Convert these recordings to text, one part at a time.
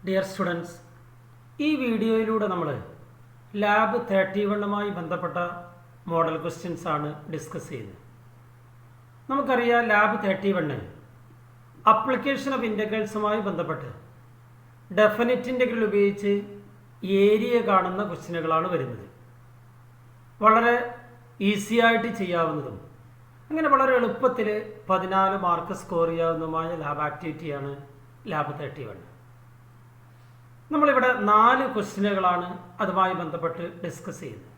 Dear students, ഈ വീഡിയോയിലൂടെ നമ്മൾ ലാബ് 31മായി ബന്ധപ്പെട്ട മോഡൽ ക്വസ്റ്റ്യൻസ് ആണ് ഡിസ്കസ് ചെയ്യുന്നത്. നമുക്കറിയാം ലാബ് 31 അപ്ലിക്കേഷൻ ഓഫ് ഇൻ്റഗ്രൽസുമായി ബന്ധപ്പെട്ട് ഡെഫിനിറ്റ് ഇൻ്റഗ്രൽ ഉപയോഗിച്ച് ഏരിയ കാണുന്ന ക്വസ്റ്റ്യനുകളാണ് വരുന്നത്. വളരെ ഈസി ആയിട്ട് ചെയ്യാവുന്നതും അങ്ങനെ വളരെ എളുപ്പത്തിൽ 14 മാർക്ക് സ്കോർ ചെയ്യാവുന്നതുമായ ലാബ് ആക്ടിവിറ്റിയാണ് ലാബ് 31. നമ്മളിവിടെ 4 ക്വസ്റ്റ്യനുകളാണ് അതുമായി ബന്ധപ്പെട്ട് ഡിസ്കസ് ചെയ്യുന്നത്.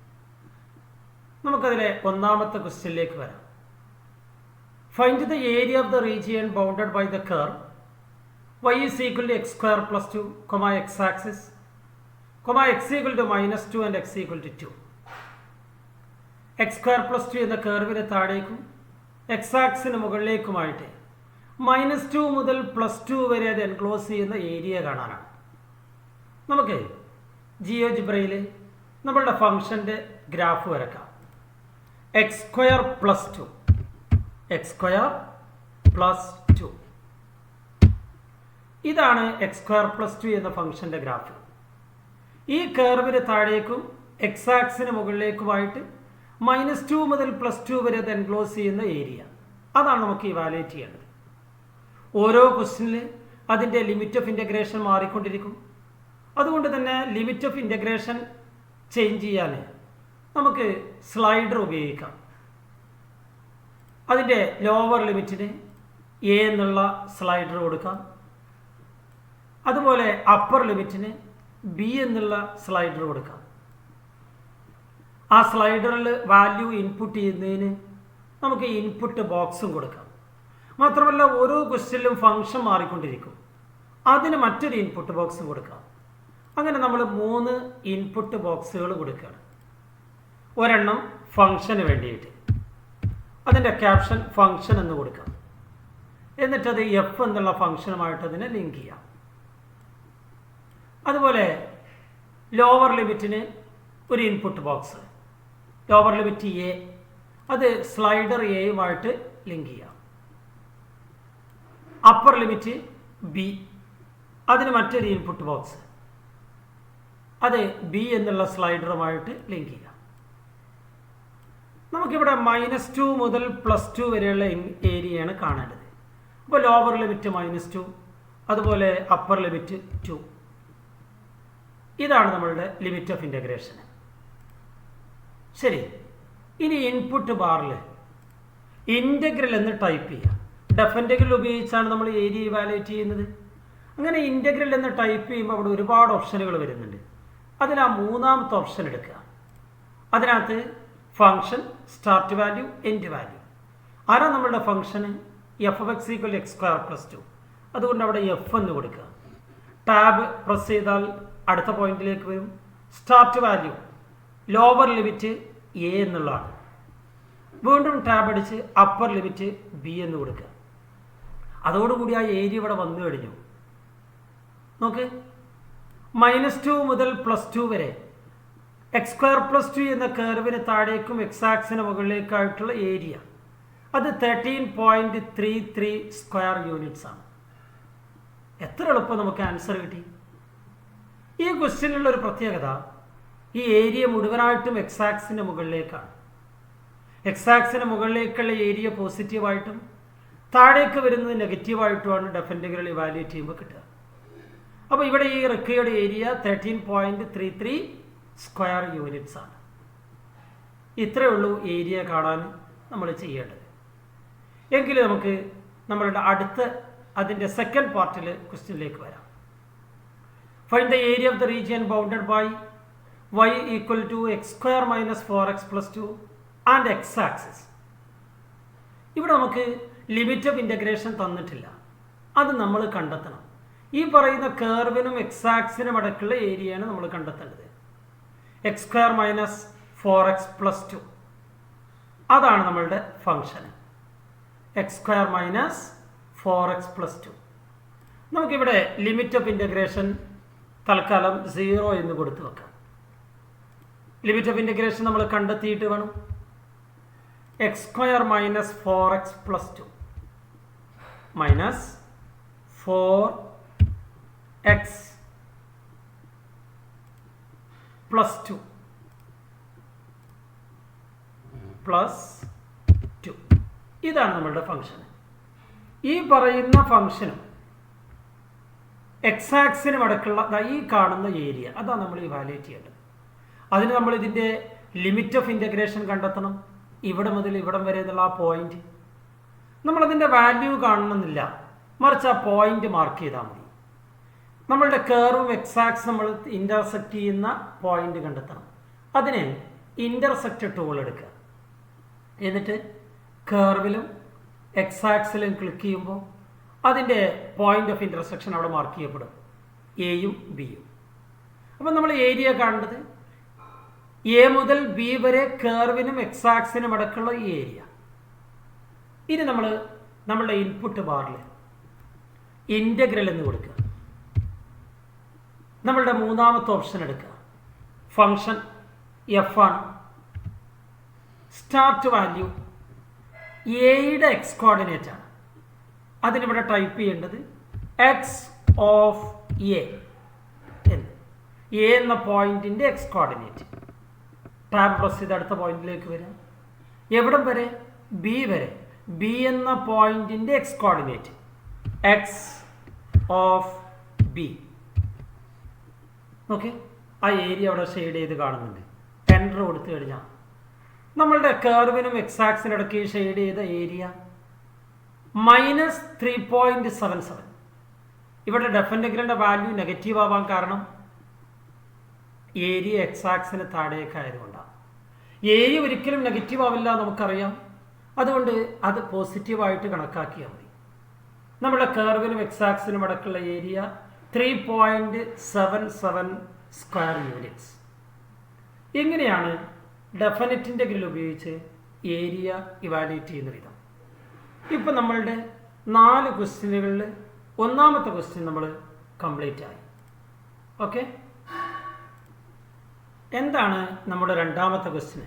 നമുക്കതിലെ ഒന്നാമത്തെ ക്വസ്റ്റ്യനിലേക്ക് വരാം. Find the area of the region bounded by the curve y is equal to x square plus 2, x axis, x equal to minus 2 and x equal to 2. x square plus 2 എന്ന കർവിന് താഴേക്കും X ആക്സിന് മുകളിലേക്കുമായിട്ട് -2 മുതൽ +2 വരെ അത് enclose ചെയ്യുന്ന area കാണാനാണ്. നമുക്ക് ജിയോജിബ്രയിൽ നമ്മളുടെ ഫംഗ്ഷൻ്റെ ഗ്രാഫ് വരക്കാം. എക്സ് സ്ക്വയർ പ്ലസ് 2 ഇതാണ് എക്സ് സ്ക്വയർ പ്ലസ് 2 എന്ന ഫംഗ്ഷൻ്റെ ഗ്രാഫ്. ഈ കർവിന് താഴേക്കും എക്സ് ആക്സിന് മുകളിലേക്കുമായിട്ട് -2 മുതൽ +2 വരെ അത് എൻക്ലോസ് ചെയ്യുന്ന ഏരിയ, അതാണ് നമുക്ക് ഇവാലുവേറ്റ് ചെയ്യേണ്ടത്. ഓരോ ക്വസ്റ്റ്യനിൽ അതിൻ്റെ ലിമിറ്റ് ഓഫ് ഇൻ്റഗ്രേഷൻ മാറിക്കൊണ്ടിരിക്കും. അതുകൊണ്ട് തന്നെ ലിമിറ്റ് ഓഫ് ഇൻ്റഗ്രേഷൻ ചേഞ്ച് ചെയ്യാൻ നമുക്ക് സ്ലൈഡർ ഉപയോഗിക്കാം. അതിൻ്റെ ലോവർ ലിമിറ്റിന് എ എന്നുള്ള സ്ലൈഡർ കൊടുക്കാം. അതുപോലെ അപ്പർ ലിമിറ്റിന് ബി എന്നുള്ള സ്ലൈഡർ കൊടുക്കാം. ആ സ്ലൈഡറിൽ വാല്യൂ ഇൻപുട്ട് ചെയ്യുന്നതിന് നമുക്ക് ഇൻപുട്ട് ബോക്സും കൊടുക്കാം. മാത്രമല്ല ഓരോ ക്വസ്റ്റ്യനിലും ഫംഗ്ഷൻ മാറിക്കൊണ്ടിരിക്കും, അതിന് മറ്റൊരു ഇൻപുട്ട് ബോക്സും കൊടുക്കാം. അങ്ങനെ നമ്മൾ 3 ഇൻപുട്ട് ബോക്സുകൾ കൊടുക്കുകയാണ്. ഒരെണ്ണം ഫംഗ്ഷന് വേണ്ടിയിട്ട്, അതിൻ്റെ ക്യാപ്ഷൻ ഫംഗ്ഷൻ എന്ന് കൊടുക്കാം. എന്നിട്ടത് എഫ് എന്നുള്ള ഫംഗ്ഷനുമായിട്ട് അതിനെ ലിങ്ക് ചെയ്യാം. അതുപോലെ ലോവർ ലിമിറ്റിന് ഒരു input box, lower limit A, അത് സ്ലൈഡർ എയുമായിട്ട് ലിങ്ക് ചെയ്യാം. അപ്പർ ലിമിറ്റ് ബി, അതിന് മറ്റൊരു ഇൻപുട്ട് ബോക്സ്, അത് ബി എന്നുള്ള സ്ലൈഡറുമായിട്ട് ലിങ്ക് ചെയ്യാം. നമുക്കിവിടെ -2 മുതൽ +2 വരെയുള്ള ഏരിയയാണ് കാണേണ്ടത്. അപ്പോൾ ലോവർ ലിമിറ്റ് -2, അതുപോലെ അപ്പർ ലിമിറ്റ് 2. ഇതാണ് നമ്മളുടെ ലിമിറ്റ് ഓഫ് ഇൻ്റഗ്രേഷൻ. ശരി, ഇനി ഇൻപുട്ട് ബാറിൽ ഇൻ്റഗ്രൽ എന്ന് ടൈപ്പ് ചെയ്യാം. ഡെഫിനിറ്റ് ഉപയോഗിച്ചാണ് നമ്മൾ ഏരിയ ഇവാലുവേറ്റ് ചെയ്യുന്നത്. അങ്ങനെ ഇൻ്റഗ്രൽ എന്ന് ടൈപ്പ് ചെയ്യുമ്പോൾ അവിടെ ഒരുപാട് ഓപ്ഷനുകൾ വരുന്നുണ്ട്. അതിൽ ആ 3ാമത്തെ ഓപ്ഷൻ എടുക്കുക. അതിനകത്ത് function, start value, end value. ആരാ നമ്മളുടെ ഫംഗ്ഷന്? f(x = x²+2). അതുകൊണ്ട് അവിടെ എഫ് എന്ന് കൊടുക്കുക. ടാബ് പ്രസ് ചെയ്താൽ അടുത്ത പോയിന്റിലേക്ക് വരും. Start value lower limit A എന്നുള്ളതാണ്. വീണ്ടും ടാബ് അടിച്ച് അപ്പർ ലിമിറ്റ് ബി എന്ന് കൊടുക്കുക. അതോടുകൂടി ആ ഏരിയ ഇവിടെ വന്നു കഴിഞ്ഞു. നോക്ക്, -2 മുതൽ +2 വരെ x²+2 എന്ന കർവിന് താഴേക്കും എക്സ് ആക്സിന് മുകളിലേക്കായിട്ടുള്ള ഏരിയ, അത് 13.33 സ്ക്വയർ യൂണിറ്റ്സ് ആണ്. എത്ര എളുപ്പം നമുക്ക് ആൻസർ കിട്ടി. ഈ ക്വസ്റ്റ്യനിലുള്ള ഒരു പ്രത്യേകത, ഈ ഏരിയ മുഴുവനായിട്ടും എക്സ് ആക്സിന് മുകളിലേക്കാണ്. എക്സ് ആക്സിന് മുകളിലേക്കുള്ള ഏരിയ പോസിറ്റീവായിട്ടും താഴേക്ക് വരുന്നത് നെഗറ്റീവായിട്ടുമാണ് ഡെഫിനിറ്റ് ഇവാലുവേറ്റ് ചെയ്യുമ്പോൾ കിട്ടുക. അപ്പോൾ ഇവിടെ ഈ റിക്വയർഡ് ഏരിയ 13.33 സ്ക്വയർ യൂണിറ്റ്സ് ആണ്. ഇത്രയേ ഉള്ളൂ ഏരിയ കാണാൻ നമ്മൾ ചെയ്യേണ്ടത്. എങ്കിൽ നമുക്ക് നമ്മളുടെ അടുത്ത അതിൻ്റെ സെക്കൻഡ് പാർട്ടിൽ ക്വസ്റ്റ്യനിലേക്ക് വരാം. Find the area of the region bounded by y = x² - 4x + 2 and x axis. ഇവിടെ നമുക്ക് ലിമിറ്റ് ഓഫ് ഇൻ്റഗ്രേഷൻ തന്നിട്ടില്ല, അത് നമ്മൾ കണ്ടെത്തണം. ഈ പറയുന്ന കർവിനും എക്സ് ആക്സിനും അടക്കമുള്ള ഏരിയയാണ് നമ്മൾ കണ്ടെത്തേണ്ടത്. x² - 4x + 2 അതാണ് നമ്മളുടെ ഫംഗ്ഷൻ. x² - 4x + 2. നമുക്കിവിടെ ലിമിറ്റ് ഓഫ് ഇൻ്റഗ്രേഷൻ തൽക്കാലം 0 എന്ന് കൊടുത്തു വെക്കാം. ലിമിറ്റ് ഓഫ് ഇൻ്റഗ്രേഷൻ നമ്മൾ കണ്ടെത്തിയിട്ട് വേണം. x² - 4x + 2 - 4x plus 2 plus 2. ഇതാണ് നമ്മളുടെ ഫംഗ്ഷൻ. ഈ പറയുന്ന ഫംഗ്ഷനും എക്സ് ആക്സിനും അടക്കമുള്ള ഈ കാണുന്ന ഏരിയ അതാണ് നമ്മൾ ഇവാലുവേറ്റ് ചെയ്യേണ്ടത്. അതിന് നമ്മൾ ഇതിൻ്റെ ലിമിറ്റ് ഓഫ് ഇൻ്റഗ്രേഷൻ കണ്ടെത്തണം. ഇവിടെ മുതൽ ഇവിടം വരെ എന്നുള്ള ആ പോയിന്റ് നമ്മളതിൻ്റെ വാല്യൂ കാണണമെന്നില്ല, മറിച്ച് ആ പോയിന്റ് മാർക്ക് ചെയ്താൽ മതി. നമ്മളുടെ കർവും എക്സ് ആക്സ് നമ്മൾ ഇൻ്റർസെക്റ്റ് ചെയ്യുന്ന പോയിന്റ് കണ്ടെത്തണം. അതിന് ഇൻ്റർസെക്റ്റ് ടൂൾ എടുക്കുക. എന്നിട്ട് കർവിലും എക്സ് ആക്സിലും ക്ലിക്ക് ചെയ്യുമ്പോൾ അതിൻ്റെ പോയിന്റ് ഓഫ് ഇൻ്റർസെക്ഷൻ അവിടെ മാർക്ക് ചെയ്യപ്പെടും, എയും ബിയും. അപ്പം നമ്മൾ ഏരിയ കാണേണ്ടത് എ മുതൽ ബി വരെ കർവിനും എക്സ് ആക്സിനും അടക്കമുള്ള ഈ ഏരിയ. ഇനി നമ്മൾ നമ്മളുടെ ഇൻപുട്ട് ബാറിൽ ഇൻ്റഗ്രൽ എന്ന് കൊടുക്കുക. നമ്മളുടെ മൂന്നാമത്തെ ഓപ്ഷൻ എടുക്കുക. ഫംഗ്ഷൻ എഫ് ആണ്. സ്റ്റാർട്ട് വാല്യൂ എയുടെ എക്സ് കോർഡിനേറ്റ് ആണ്. അതിനിവിടെ ടൈപ്പ് ചെയ്യേണ്ടത് എക്സ് ഓഫ് എ എന്ന്. എ എന്ന പോയിന്റിൻ്റെ എക്സ് കോർഡിനേറ്റ്. ടാബ് പ്രസ് ചെയ്ത് അടുത്ത പോയിന്റിലേക്ക് വരിക. എവിടം വരെ? ബി വരെ. ബി എന്ന പോയിന്റിൻ്റെ x coordinate x of B. Okay, ആ ഏരിയ അവിടെ ഷെയ്ഡ് ചെയ്ത് കാണുന്നുണ്ട്. എൻ്റർ കൊടുത്തു കഴിഞ്ഞാൽ നമ്മളുടെ കർവിനും എക്സ് ആക്സിനും ഇടയ്ക്ക് ഷെയ്ഡ് ചെയ്ത ഏരിയ -3.77. ഇവിടെ ഡെഫിനിറ്ററിൻ്റെ വാല്യൂ നെഗറ്റീവ് ആവാൻ കാരണം ഏരിയ എക്സ് ആക്സിന് താഴേക്ക് ആയതുകൊണ്ടാണ്. ഏരിയ ഒരിക്കലും നെഗറ്റീവ് ആവില്ല നമുക്കറിയാം. അതുകൊണ്ട് അത് പോസിറ്റീവായിട്ട് കണക്കാക്കിയാൽ മതി. നമ്മുടെ കർവിനും എക്സ് ആക്സിനും അടക്കമുള്ള ഏരിയ 3.77 സ്ക്വയർ യൂണിറ്റ്സ്. ഇങ്ങനെയാണ് ഡെഫിനിറ്റ് ഇൻ്റഗ്രൽ ഉപയോഗിച്ച് ഏരിയ ഇവാലുവേറ്റ് ചെയ്യുന്ന വിധം. ഇപ്പം നമ്മളുടെ 4 ക്വസ്റ്റ്യനുകളിൽ ഒന്നാമത്തെ ക്വസ്റ്റ്യൻ നമ്മൾ കംപ്ലീറ്റ് ആയി. ഓക്കെ, എന്താണ് നമ്മുടെ രണ്ടാമത്തെ question?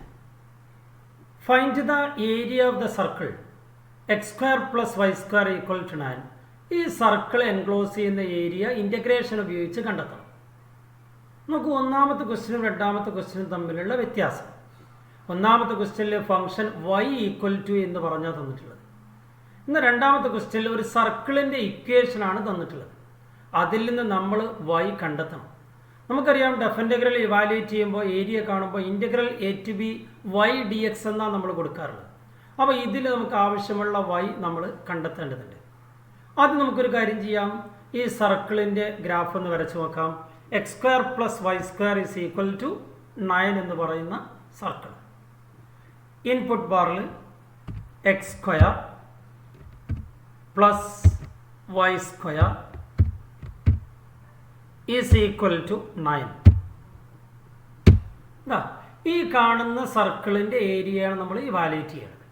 Find the area of the circle x square plus y square equal to 9. ഈ സർക്കിൾ എൻക്ലോസ് ചെയ്യുന്ന ഏരിയ ഇൻ്റഗ്രേഷൻ ഉപയോഗിച്ച് കണ്ടെത്തണം. നമുക്ക് ഒന്നാമത്തെ ക്വസ്റ്റ്യനും രണ്ടാമത്തെ ക്വസ്റ്റ്യനും തമ്മിലുള്ള വ്യത്യാസം. ഒന്നാമത്തെ ക്വസ്റ്റ്യനിൽ ഫംഗ്ഷൻ y ഈക്വൽ ടു എന്ന് പറഞ്ഞാൽ തന്നിട്ടുള്ളത്. ഇന്ന് രണ്ടാമത്തെ ക്വസ്റ്റ്യനിൽ ഒരു സർക്കിളിൻ്റെ ഇക്വേഷനാണ് തന്നിട്ടുള്ളത്. അതിൽ നിന്ന് നമ്മൾ y കണ്ടെത്തണം. നമുക്കറിയാം ഡെഫിനിറ്റഗ്രൽ ഇവാലുവേറ്റ് ചെയ്യുമ്പോൾ ഏരിയ കാണുമ്പോൾ integral a to b y d x എന്നാണ് നമ്മൾ കൊടുക്കാറുള്ളത്. അപ്പോൾ ഇതിൽ നമുക്ക് ആവശ്യമുള്ള y നമ്മൾ കണ്ടെത്തേണ്ടതുണ്ട്. ആദ്യം നമുക്കൊരു കാര്യം ചെയ്യാം. ഈ സർക്കിളിൻ്റെ ഗ്രാഫ് ഒന്ന് വരച്ച് നോക്കാം. X square plus y square is equal to 9 എന്ന് പറയുന്ന സർക്കിൾ. ഇൻപുട്ട് ബാറിൽ x square plus y square is equal to 9. ഈ കാണുന്ന സർക്കിളിൻ്റെ ഏരിയയാണ് നമ്മൾ ഇവാലുവേറ്റ് ചെയ്യുന്നത്.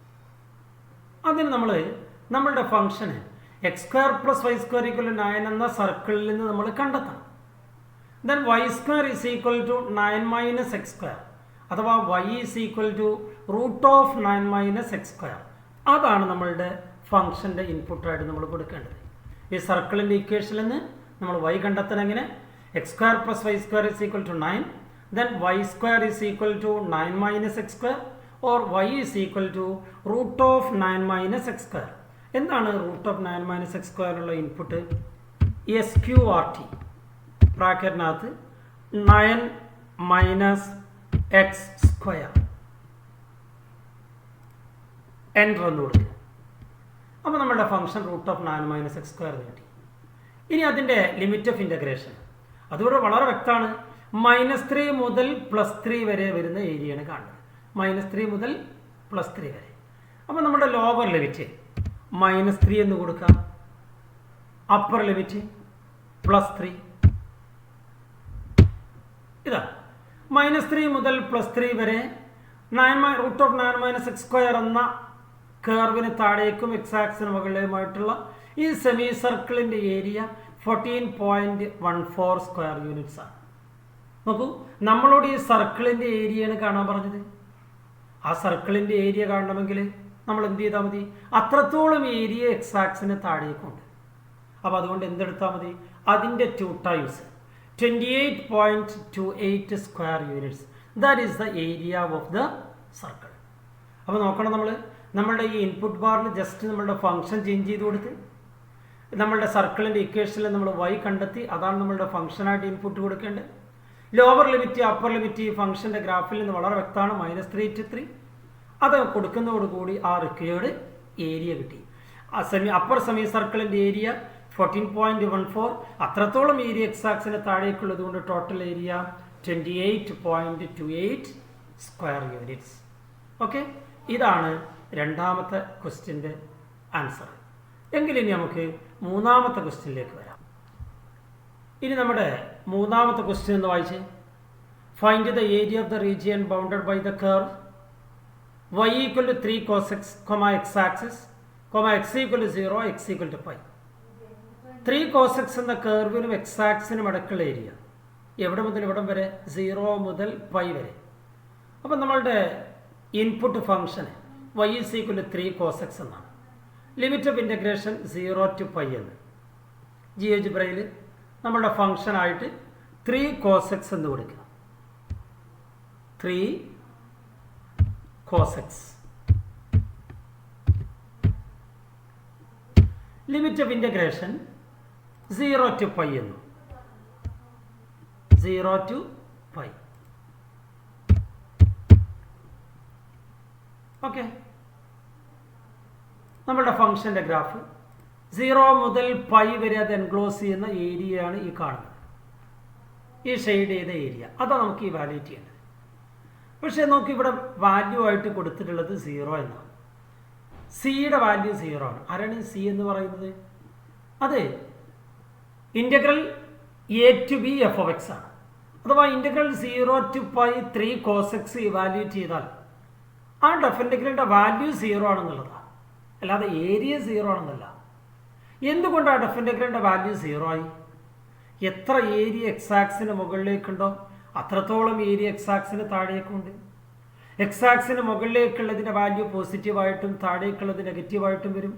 അതിന് നമ്മൾ നമ്മളുടെ ഫംഗ്ഷന് x square plus y square equal to 9 എന്ന സർക്കിളിൽ നിന്ന് നമ്മൾ കണ്ടെത്തണം. Then y square is equal to 9 minus x square, അഥവാ y is equal to root of 9 minus x square. അതാണ് നമ്മളുടെ ഫംഗ്ഷൻ്റെ ഇൻപുട്ടായിട്ട് നമ്മൾ കൊടുക്കേണ്ടത്. ഈ സർക്കിളിൻ്റെ ഇക്വേഷനിൽ നിന്ന് നമ്മൾ y കണ്ടെത്തണം. എങ്ങനെ? X square plus y square is equal to 9, then y square is equal to 9 minus x square, or y is equal to root of 9 minus x square. എന്താണ് റൂട്ട് ഓഫ് 9 മൈനസ് എക്സ് സ്ക്വയറിനുള്ള input? SQRT ബ്രാക്കറ്റിനകത്ത് 9 minus x square. Enter എന്ന് കൊടുക്കുക. അപ്പോൾ നമ്മുടെ function root of 9 minus x square കിട്ടി. ഇനി അതിൻ്റെ ലിമിറ്റ് ഓഫ് ഇൻ്റഗ്രേഷൻ അതുകൂടെ വളരെ വ്യക്തമാണ്. -3 മുതൽ +3 വരെ വരുന്ന ഏരിയയാണ് കാണുന്നത്. -3 മുതൽ +3 വരെ. അപ്പോൾ നമ്മുടെ ലോവർ ലിമിറ്റ് -3 എന്ന് കൊടുക്കാം. Upper limit +3. ഇതാണ് -3 മുതൽ +3 വരെ root of 9 minus x square എന്ന കർവിന് താഴേക്കും എക്സ് ആക്സിന് മുകളിലുമായിട്ടുള്ള ഈ സെമി സർക്കിളിൻ്റെ ഏരിയ 14.14 സ്ക്വയർ യൂണിറ്റ്സ് ആണ്. നോക്കൂ, നമ്മളോട് ഈ സർക്കിളിൻ്റെ ഏരിയയാണ് കാണാൻ പറഞ്ഞത്. ആ സർക്കിളിൻ്റെ ഏരിയ കാണണമെങ്കിൽ നമ്മൾ എന്ത് ചെയ്താൽ മതി? അത്രത്തോളം ഏരിയ എക്സ് ആക്സിന് താഴേക്കുണ്ട്. അപ്പോൾ അതുകൊണ്ട് എന്തെടുത്താൽ മതി? അതിൻ്റെ 2 times 28.28 square units. That is the area of the circle. അപ്പോൾ നോക്കണം, നമ്മളുടെ ഈ ഇൻപുട്ട് ബാറിൽ ജസ്റ്റ് നമ്മളുടെ ഫംഗ്ഷൻ ചേഞ്ച് ചെയ്ത് കൊടുത്ത് നമ്മളുടെ സർക്കിളിൻ്റെ ഇക്വേഷനിൽ നമ്മൾ y കണ്ടെത്തി. അതാണ് നമ്മളുടെ ഫംഗ്ഷനായിട്ട് ഇൻപുട്ട് കൊടുക്കേണ്ടത്. ലോവർ ലിമിറ്റ് അപ്പർ ലിമിറ്റ് ഈ ഫംഗ്ഷൻ്റെ ഗ്രാഫിൽ നിന്ന് വളരെ വ്യക്തമാണ്. -3 to 3 അത് കൊടുക്കുന്നതോടുകൂടി ആ റിക്വയർഡ് ഏരിയ കിട്ടി. ആ അപ്പർ സെമി സർക്കിളിൻ്റെ ഏരിയ 14.14. അത്രത്തോളം ഏരിയ എക്സാക്സിന് താഴേക്കുള്ളത് കൊണ്ട് total area 28.28 square units. Okay, ഇതാണ് രണ്ടാമത്തെ ക്വസ്റ്റ്യൻ്റെ ആൻസർ. എങ്കിലിനി നമുക്ക് മൂന്നാമത്തെ ക്വസ്റ്റ്യനിലേക്ക് വരാം. ഇനി നമ്മുടെ മൂന്നാമത്തെ ക്വസ്റ്റ്യൻ എന്ന് വായിച്ച്, find the area of the region bounded by the curve y equal to 3 cos x, x axis, x equal to 0, x equal to pi. 3 cos x എന്ന കർവിനും എക്സ് ആക്സിനും ഇടയ്ക്കുള്ള ഏരിയ എവിടെ മുതൽ എവിടം വരെ? 0 മുതൽ പൈ വരെ. അപ്പം നമ്മളുടെ input function y is equal to 3 cos x എന്നാണ്. Limit of integration 0 to pi എന്ന്. ജിയോജിബ്രയിൽ നമ്മളുടെ ഫംഗ്ഷനായിട്ട് 3 cos x എന്ന് കൊടുക്കുക. 3 cos x. Limit of integration 0 to pi എന്നു. 0 to പൈ. ഓക്കെ, നമ്മളുടെ ഫംഗ്ഷൻ്റെ ഗ്രാഫ് 0 മുതൽ പൈ വരെ അത് എൻക്ലോസ് ചെയ്യുന്ന ഏരിയയാണ് ഈ കാണുന്നത്. ഈ ഷെയ്ഡ് ചെയ്ത ഏരിയ അതാണ് നമുക്ക് ഇവാലുവേറ്റ് ചെയ്യേണ്ടത്. പക്ഷേ നമുക്ക് ഇവിടെ വാല്യൂ ആയിട്ട് കൊടുത്തിട്ടുള്ളത് 0 എന്നാണ്. സിയുടെ വാല്യൂ 0 ആണ്. ആരാണ് സി എന്ന് പറയുന്നത്? അത് integral a to b f of x ആണ്. അഥവാ integral 0 to pi 3 cos x evaluate ചെയ്താൽ ആ ഡെഫിനിറ്റിൻ്റെ വാല്യൂ 0 ആണെന്നുള്ളതാണ്, അല്ലാതെ ഏരിയ 0 ആണെന്നല്ല. എന്തുകൊണ്ടാണ് ഡെഫിനിറ്റിൻ്റെ വാല്യൂ 0 ആയി? എത്ര ഏരിയ എക്സാക്സിന് മുകളിലേക്കുണ്ടോ അത്രത്തോളം ഏരിയ എക്സാക്സിന് താഴേക്കുണ്ട്. എക്സാക്സിന് മുകളിലേക്കുള്ളതിൻ്റെ വാല്യൂ പോസിറ്റീവായിട്ടും താഴേക്കുള്ളത് നെഗറ്റീവായിട്ടും വരും.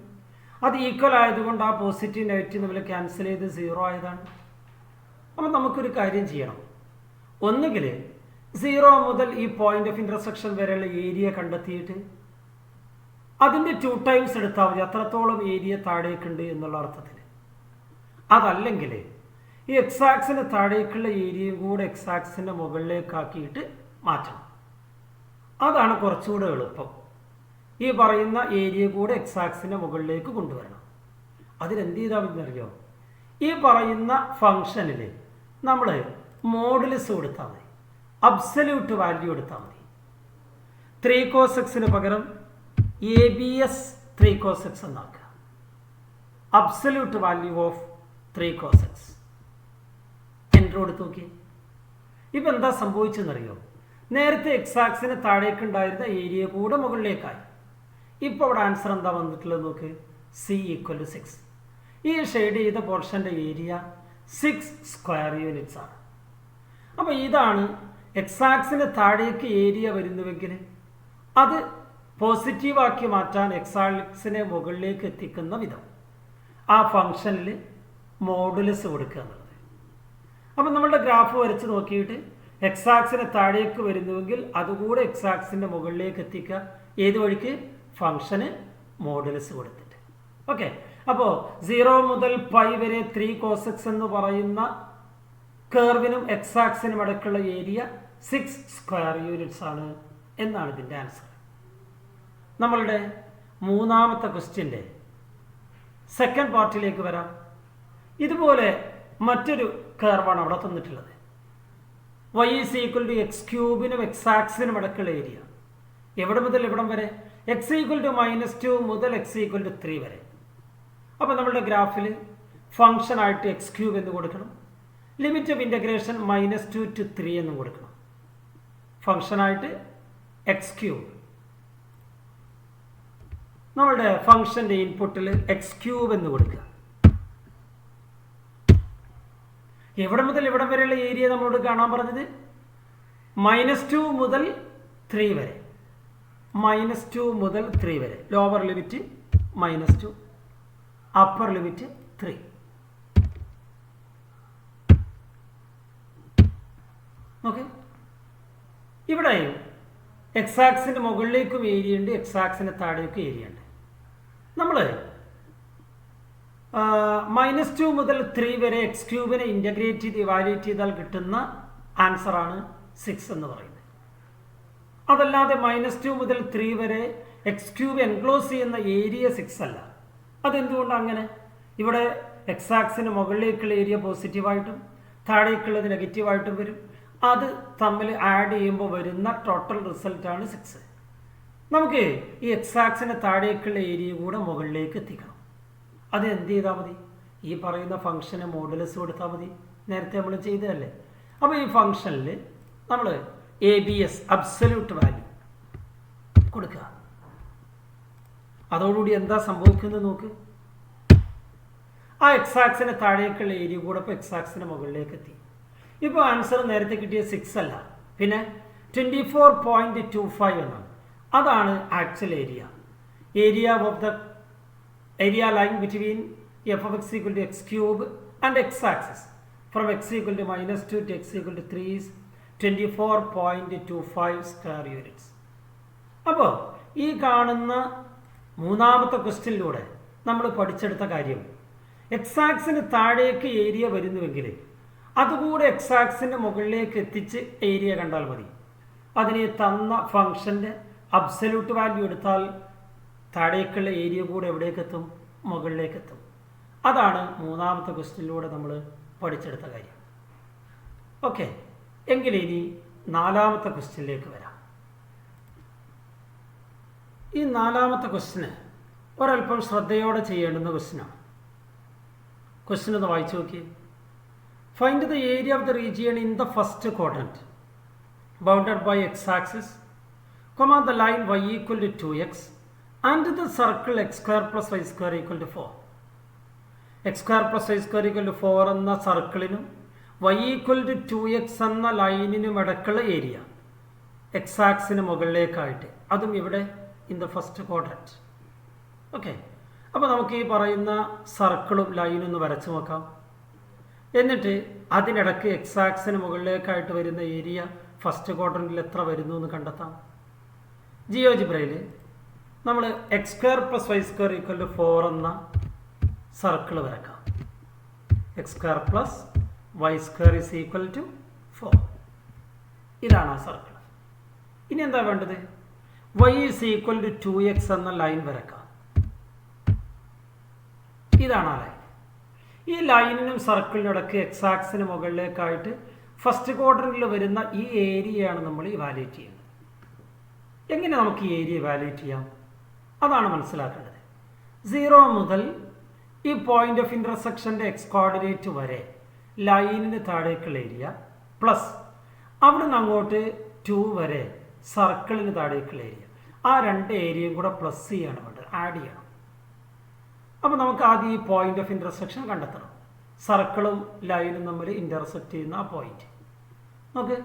അത് ഈക്വൽ ആയതുകൊണ്ട് ആ പോസിറ്റീവ് നെഗറ്റീവ് നമ്മൾ ക്യാൻസൽ ചെയ്ത് 0 ആയതാണ്. അപ്പം നമുക്കൊരു കാര്യം ചെയ്യണം. ഒന്നുകിൽ 0 മുതൽ ഈ പോയിന്റ് ഓഫ് ഇൻ്റർസെക്ഷൻ വരെയുള്ള ഏരിയ കണ്ടെത്തിയിട്ട് അതിൻ്റെ 2 ടൈംസ് എടുത്താൽ മതി, അത്രത്തോളം ഏരിയ താഴേക്കുണ്ട് എന്നുള്ള അർത്ഥത്തിൽ. അതല്ലെങ്കിൽ ഈ എക്സാക്സിന് താഴേക്കുള്ള ഏരിയയും കൂടെ എക്സാക്സിൻ്റെ മുകളിലേക്കാക്കിയിട്ട് മാറ്റണം. അതാണ് കുറച്ചുകൂടെ എളുപ്പം. ഈ പറയുന്ന ഏരിയ കൂടെ എക്സാക്സിൻ്റെ മുകളിലേക്ക് കൊണ്ടുവരണം. അതിനെന്ത് ചെയ്താൽ മതിയെന്നറിയോ? ഈ പറയുന്ന ഫംഗ്ഷനിൽ നമ്മൾ മോഡുലസ് കൊടുത്താൽ മതി, അബ്സല്യൂട്ട് വാല്യൂ എടുത്താൽ മതി. 3 cos x പകരം ABS 3 cos x എന്നാക്കുക. Absolute value of 3 cos x enter കൊടുത്ത് നോക്കി. ഇപ്പം എന്താ സംഭവിച്ചെന്നറിയോ? നേരത്തെ എക്സാക്സിന് താഴേക്കുണ്ടായിരുന്ന ഏരിയ കൂടെ മുകളിലേക്കായി. ഇപ്പോൾ അവിടെ ആൻസർ എന്താ വന്നിട്ടുള്ളത് നോക്ക്. C = 6. ഈ ഷെയ്ഡ് ചെയ്ത പോർഷൻ്റെ ഏരിയ 6 സ്ക്വയർ യൂണിറ്റ്സ് ആണ്. അപ്പോൾ ഇതാണ് എക്സാക്സിന് താഴേക്ക് ഏരിയ വരുന്നുവെങ്കിൽ അത് പോസിറ്റീവാക്കി മാറ്റാൻ എക്സാക്സിനെ മുകളിലേക്ക് എത്തിക്കുന്ന വിധം ആ ഫംഗ്ഷനിൽ മോഡുലസ് കൊടുക്കുക എന്നുള്ളത്. അപ്പം നമ്മളുടെ ഗ്രാഫ് വരച്ച് നോക്കിയിട്ട് എക്സാക്സിന് താഴേക്ക് വരുന്നുവെങ്കിൽ അതുകൂടെ എക്സാക്സിൻ്റെ മുകളിലേക്ക് എത്തിക്കുക. ഏത് വഴിക്ക്? ഫംഗ്ഷന് മോഡുലസ് കൊടുത്തിട്ട്. ഓക്കെ, അപ്പോൾ 0 മുതൽ പൈ വരെ 3 cos x എന്ന് പറയുന്ന കർവിനും എക്സാക്സിനും ഇടയ്ക്കുള്ള ഏരിയ 6 സ്ക്വയർ യൂണിറ്റ്സ് ആണ് എന്നാണ് ഇതിൻ്റെ ആൻസർ. നമ്മളുടെ മൂന്നാമത്തെ ക്വസ്റ്റ്യൻ്റെ സെക്കൻഡ് പാർട്ടിലേക്ക് വരാം. ഇതുപോലെ മറ്റൊരു കർവാണ് അവിടെ തന്നിട്ടുള്ളത്. y is equal to x³ എക്സാക്സിനും ഇടയ്ക്കുള്ള ഏരിയ എവിടെ മുതൽ എവിടം വരെ? x equal to -2 മുതൽ x equal to 3 വരെ. അപ്പോൾ നമ്മളുടെ ഗ്രാഫിൽ ഫംഗ്ഷനായിട്ട് x³ എന്ന് കൊടുക്കണം. ലിമിറ്റ് ഓഫ് ഇൻ്റഗ്രേഷൻ -2 to 3 എന്ന് കൊടുക്കണം. ഫംഗ്ഷനായിട്ട് x³. നമ്മളുടെ ഫംഗ്ഷൻ്റെ ഇൻപുട്ടിൽ x³ എന്ന് കൊടുക്കുക. എവിടെ മുതൽ എവിടം വരെയുള്ള ഏരിയ നമ്മളോട് കാണാൻ പറഞ്ഞത്? -2 മുതൽ 3 വരെ. -2 മുതൽ 3 വരെ. Lower limit -2, upper limit 3. Okay, ഇവിടെയും എക്സ് ആക്സിൻ്റെ മുകളിലേക്കും ഏരിയ ഉണ്ട്, എക്സ് ആക്സിൻ്റെ താഴേക്കും ഏരിയ ഉണ്ട്. നമ്മൾ -2 മുതൽ 3 വരെ എക്സ് ക്യൂബിനെ ഇൻ്റഗ്രേറ്റ് ചെയ്ത് ഇവാലുവേറ്റ് ചെയ്താൽ കിട്ടുന്ന ആൻസറാണ് 6 എന്ന് പറയുന്നത്. അതല്ലാതെ -2 മുതൽ 3 വരെ എക്സ് ക്യൂബ് എൻക്ലോസ് ചെയ്യുന്ന ഏരിയ 6 അല്ല. അതെന്തുകൊണ്ടാണ് അങ്ങനെ? ഇവിടെ എക്സ് ആക്സിന് മുകളിലേക്കുള്ള ഏരിയ പോസിറ്റീവായിട്ടും താഴേക്കുള്ളത് നെഗറ്റീവായിട്ടും വരും. അത് തമ്മിൽ ആഡ് ചെയ്യുമ്പോൾ വരുന്ന ടോട്ടൽ റിസൾട്ടാണ് 6. നമുക്ക് ഈ എക്സ് ആക്സിന് താഴേക്കുള്ള ഏരിയ കൂടെ മുകളിലേക്ക് എത്തിക്കണം. അത് എന്ത് ചെയ്താൽ മതി? ഈ പറയുന്ന ഫംഗ്ഷന് മോഡുലസ് കൊടുത്താൽ മതി. നേരത്തെ നമ്മൾ ചെയ്തതല്ലേ. അപ്പോൾ ഈ ഫംഗ്ഷനിൽ നമ്മൾ ABS അബ്സല്യൂട്ട് വാല്യൂ കൊടുക്കുക. അതോടുകൂടി എന്താ സംഭവിക്കുന്നത് നോക്ക്. ആ എക്സ് ആക്സിന് താഴേക്കുള്ള ഏരിയ കൂടെ ഇപ്പോൾ എക്സ് ആക്സിന് മുകളിലേക്ക് എത്തി. ഇപ്പോൾ ആൻസർ നേരത്തെ കിട്ടിയ 6 അല്ല, പിന്നെ 24.25 എന്നാണ്. അതാണ് actual area. Area of the area line between f of x equal to x cube and x axis from x equal to -2 to x equal to 3 is 24.25 square units. അപ്പോൾ ഈ കാണുന്ന മൂന്നാമത്തെ ക്വസ്റ്റ്യനിലൂടെ നമ്മൾ പഠിച്ചെടുത്ത കാര്യം, എക്സ് ആക്സിന് താഴേക്ക് ഏരിയ വരുന്നുവെങ്കിൽ അതുകൂടെ X ആക്സിൻ്റെ മുകളിലേക്ക് എത്തിച്ച് ഏരിയ കണ്ടാൽ മതി. അതിന് തന്ന ഫംഗ്ഷൻ്റെ അബ്സല്യൂട്ട് വാല്യൂ എടുത്താൽ താഴേക്കുള്ള ഏരിയ കൂടെ എവിടേക്ക് എത്തും? മുകളിലേക്ക് എത്തും. അതാണ് മൂന്നാമത്തെ ക്വസ്റ്റ്യനിലൂടെ നമ്മൾ പഠിച്ചെടുത്ത കാര്യം. ഓക്കെ, എങ്കിൽ ഇനി നാലാമത്തെ ക്വസ്റ്റ്യനിലേക്ക് വരാം. ഈ നാലാമത്തെ ക്വസ്റ്റ്യന് ഒരല്പം ശ്രദ്ധയോടെ ചെയ്യേണ്ടുന്ന ക്വസ്റ്റ്യനാണ്. ക്വസ്റ്റ്യൻ ഒന്ന് വായിച്ചു നോക്കി. Find the area of the region in the first quadrant bounded by x axis, the line y equal to 2x and the circle x square plus y square equal to 4. x square plus y square equal to 4 എന്ന സർക്കിളിനും y equal to 2x എന്ന ലൈനിനും ഇടയ്ക്കുള്ള area X ആക്സിന് മുകളിലേക്കായിട്ട്, അതും ഇവിടെ in the first quadrant. Okay, അപ്പോൾ നമുക്ക് ഈ പറയുന്ന സർക്കിളും ലൈനും ഒന്ന് വരച്ചു നോക്കാം. എന്നിട്ട് അതിനിടയ്ക്ക് എക്സ് ആക്സിന് മുകളിലേക്കായിട്ട് വരുന്ന ഏരിയ ഫസ്റ്റ് ക്വാഡ്രന്റിൽ എത്ര വരുന്നു എന്ന് കണ്ടെത്താം. ജിയോജിബ്രയിൽ നമ്മൾ x square plus y square equal to 4 എന്ന സർക്കിൾ വരക്കാം. X square plus y square is equal to 4. ഇതാണ് ആ സർക്കിൾ. ഇനി എന്താ വേണ്ടത്? y is equal to 2x എന്ന ലൈൻ വരക്കാം. ഇതാണ് ആ ലൈൻ. ഈ ലൈനിനും സർക്കിളിനും ഇടയ്ക്ക് എക്സ് ആക്സിന് മുകളിലേക്കായിട്ട് ഫസ്റ്റ് ക്വാഡ്രന്റിൽ വരുന്ന ഈ ഏരിയയാണ് നമ്മൾ ഇവാലുവേറ്റ് ചെയ്യുന്നത്. എങ്ങനെ നമുക്ക് ഈ ഏരിയ ഇവാലുവേറ്റ് ചെയ്യാം? അതാണ് മനസ്സിലാക്കേണ്ടത്. 0 മുതൽ ഈ പോയിന്റ് ഓഫ് ഇൻ്റർസെക്ഷൻ്റെ എക്സ് കോർഡിനേറ്റ് വരെ ലൈനിന് താഴേക്കുള്ള ഏരിയ പ്ലസ് അവിടെ നിന്ന് അങ്ങോട്ട് 2 വരെ സർക്കിളിന് താഴേക്കുള്ള ഏരിയ, ആ രണ്ട് ഏരിയയും കൂടെ പ്ലസ് ചെയ്യാണ് വേണ്ടത്, ആഡ് ചെയ്യണം. അപ്പോൾ നമുക്ക് ആദ്യം ഈ പോയിന്റ് ഓഫ് ഇൻ്റർസെക്ഷൻ കണ്ടെത്തണം. സർക്കിളും ലൈനും തമ്മിൽ ഇൻ്റർസെക്റ്റ് ചെയ്യുന്ന ആ പോയിന്റ് നമുക്ക്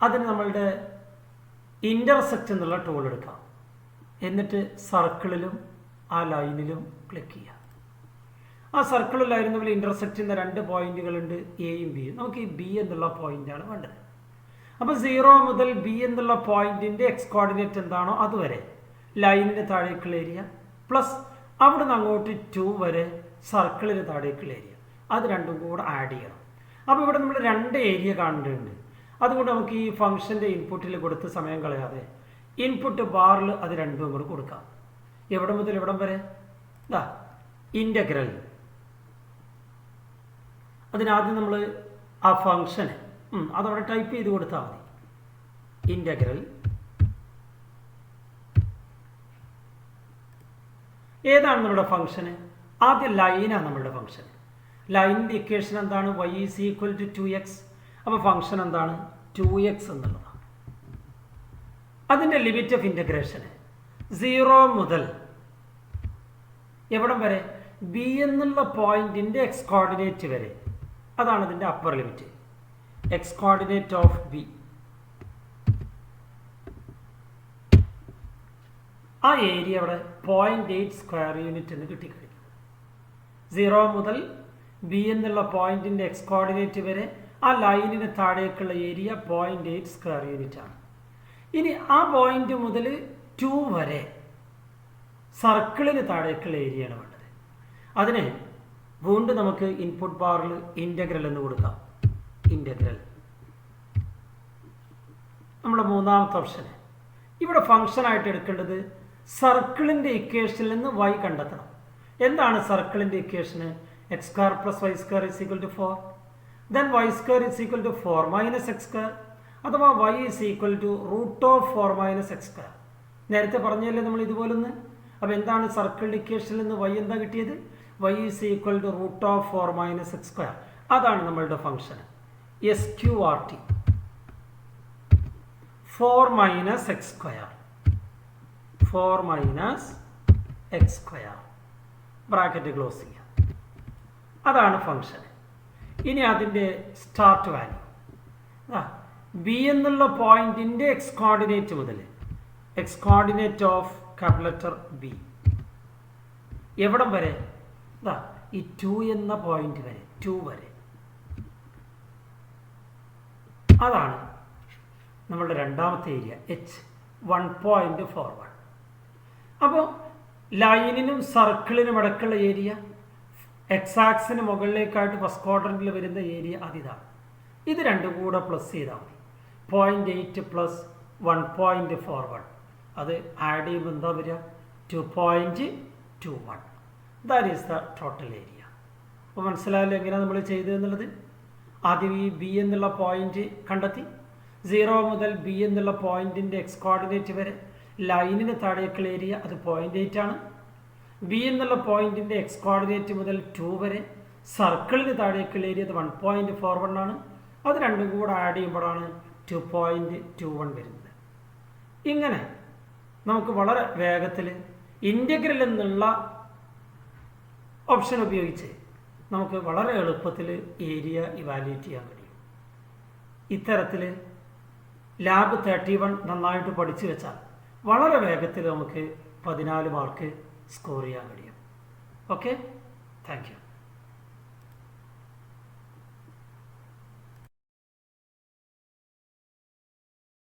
അതിന് നമ്മളുടെ ഇൻ്റർസെക്റ്റ് എന്നുള്ള ടൂൾ എടുക്കാം. എന്നിട്ട് സർക്കിളിലും ആ ലൈനിലും ക്ലിക്ക് ചെയ്യാം. ആ സർക്കിളും ലൈനും തമ്മിൽ ഇൻ്റർസെക്റ്റ് ചെയ്യുന്ന രണ്ട് പോയിന്റുകളുണ്ട്, എയും ബിയും. നമുക്ക് ഈ ബി എന്നുള്ള പോയിന്റാണ് വേണ്ടത്. അപ്പോൾ 0 മുതൽ ബി എന്നുള്ള പോയിന്റിൻ്റെ എക്സ് കോർഡിനേറ്റ് എന്താണോ അതുവരെ ലൈനിന് താഴേക്കുള്ള ഏരിയ പ്ലസ് അവിടെ നിന്ന് അങ്ങോട്ട് 2 വരെ സർക്കിളിന് താഴേക്കുള്ള ഏരിയ, അത് രണ്ടും കൂടെ ആഡ് ചെയ്യണം. അപ്പോൾ ഇവിടെ നമ്മൾ രണ്ട് ഏരിയ കാണേണ്ടതുണ്ട്. അതുകൊണ്ട് നമുക്ക് ഈ ഫംഗ്ഷൻ്റെ ഇൻപുട്ടിൽ കൊടുത്ത് സമയം കളയാതെ ഇൻപുട്ട് ബാറിൽ അത് രണ്ടും കൂടെ കൊടുക്കാം. എവിടെ മുതൽ എവിടം വരെ? ഇതാ ഇൻ്റഗ്രൽ. അതിനാദ്യം നമ്മൾ ആ ഫംഗ്ഷന് അതവിടെ ടൈപ്പ് ചെയ്ത് കൊടുത്താൽ മതി. ഇൻ്റഗ്രൽ ഏതാണ് നമ്മുടെ ഫംഗ്ഷന്? ആദ്യം ലൈനാണ് നമ്മളുടെ ഫംഗ്ഷൻ. ലൈനിൻ്റെ ഇക്വേഷൻ എന്താണ്? y is equal to 2x. അപ്പോൾ ഫംഗ്ഷൻ എന്താണ്? 2x എന്നുള്ളതാണ്. അതിൻ്റെ ലിമിറ്റ് ഓഫ് ഇൻ്റഗ്രേഷന് 0 മുതൽ എവിടം വരെ? ബി എന്നുള്ള പോയിന്റിൻ്റെ എക്സ് കോർഡിനേറ്റ് വരെ, അതാണ് ഇതിൻ്റെ upper limit. X coordinate of B, ആ ഏരിയ അവിടെ 0.8 സ്ക്വയർ യൂണിറ്റ് എന്ന് കിട്ടിക്കഴിഞ്ഞു. 0 മുതൽ ബി എന്നുള്ള പോയിന്റിൻ്റെ എക്സ് കോർഡിനേറ്റ് വരെ ആ ലൈനിന് താഴേക്കുള്ള ഏരിയ 0.8 സ്ക്വയർ യൂണിറ്റ് ആണ്. ഇനി ആ പോയിന്റ് മുതൽ 2 വരെ സർക്കിളിന് താഴേക്കുള്ള ഏരിയയാണ് വേണ്ടത്. അതിന് വീണ്ടും നമുക്ക് ഇൻപുട്ട് ബാറിൽ ഇൻ്റഗ്രൽ എന്ന് കൊടുക്കാം. ഇൻ്റഗ്രൽ നമ്മുടെ മൂന്നാമത്തെ ഓപ്ഷന്. ഇവിടെ ഫംഗ്ഷനായിട്ട് എടുക്കേണ്ടത് സർക്കിളിൻ്റെ ഇക്വേഷനിൽ നിന്ന് y കണ്ടെത്തണം. എന്താണ് സർക്കിളിൻ്റെ ഇക്വേഷന്? x square plus y square is equal to 4. Then y square is equal to 4 minus x square, അഥവാ y is equal to √4 minus x square. നേരത്തെ പറഞ്ഞല്ലേ നമ്മൾ ഇതുപോലൊന്ന്. അപ്പോൾ എന്താണ് സർക്കിളിൻ്റെ ഇക്വേഷനിൽ നിന്ന് y എന്താ കിട്ടിയത്? y is equal to √4 minus x square. അതാണ് നമ്മളുടെ function SQRT, 4 minus x square, 4 minus x square, bracket close ചെയ്യാം. അതാണ് ഫംഗ്ഷൻ. ഇനി അതിൻ്റെ സ്റ്റാർട്ട് വാല്യൂ ബി എന്നുള്ള പോയിന്റിൻ്റെ എക്സ് കോർഡിനേറ്റ് മുതൽ x coordinate of capital letter B എവിടം വരെ? ഈ 2 എന്ന പോയിന്റ് വരെ, 2 വരെ. അതാണ് നമ്മളുടെ രണ്ടാമത്തെ ഏരിയ H 1.41. അപ്പോൾ ലൈനിനും സർക്കിളിനും ഇടയ്ക്കുള്ള ഏരിയ, എക്സ് ആക്സിന് മുകളിലേക്കായിട്ട് ഫസ്റ്റ് ക്വാഡ്രന്റിൽ വരുന്ന ഏരിയ അതിതാണ്. ഇത് രണ്ടും കൂടെ പ്ലസ് ചെയ്താൽ മതി. 0.8 പ്ലസ് 1.41, അത് ആഡ് ചെയ്യുമ്പോൾ എന്താ വരിക? 2.21. That is the total area. അപ്പോൾ മനസ്സിലായല്ലോ എങ്ങനെയാണ് നമ്മൾ ചെയ്തതെന്നുള്ളത്. ആദ്യം ഈ ബി എന്നുള്ള പോയിന്റ് കണ്ടെത്തി. 0 മുതൽ ബി എന്നുള്ള പോയിന്റിൻ്റെ എക്സ് കോർഡിനേറ്റ് വരെ ലൈനിന് താഴേക്കുള്ള ഏരിയ അത് 0.8 ആണ്. ബി എന്നുള്ള പോയിന്റിൻ്റെ എക്സ് കോർഡിനേറ്റ് മുതൽ 2 വരെ സർക്കിളിന് താഴേക്കുള്ള ഏരിയ അത് 1.41 ആണ്. അത് രണ്ടും കൂടെ ആഡ് ചെയ്യുമ്പോഴാണ് 2.21 വരുന്നത്. ഇങ്ങനെ നമുക്ക് വളരെ വേഗത്തിൽ ഇൻ്റഗ്രൽ എന്നുള്ള ഓപ്ഷൻ ഉപയോഗിച്ച് നമുക്ക് വളരെ എളുപ്പത്തിൽ ഏരിയ ഇവാലുവേറ്റ് ചെയ്യാൻ കഴിയും. ഇത്തരത്തിൽ ലാബ് 31 നന്നായിട്ട് പഠിച്ചു വെച്ചാൽ വളരെ വേഗത്തിൽ നമുക്ക് 14 മാർക്ക് സ്കോർ ചെയ്യാൻ കഴിയും. Okay, thank you.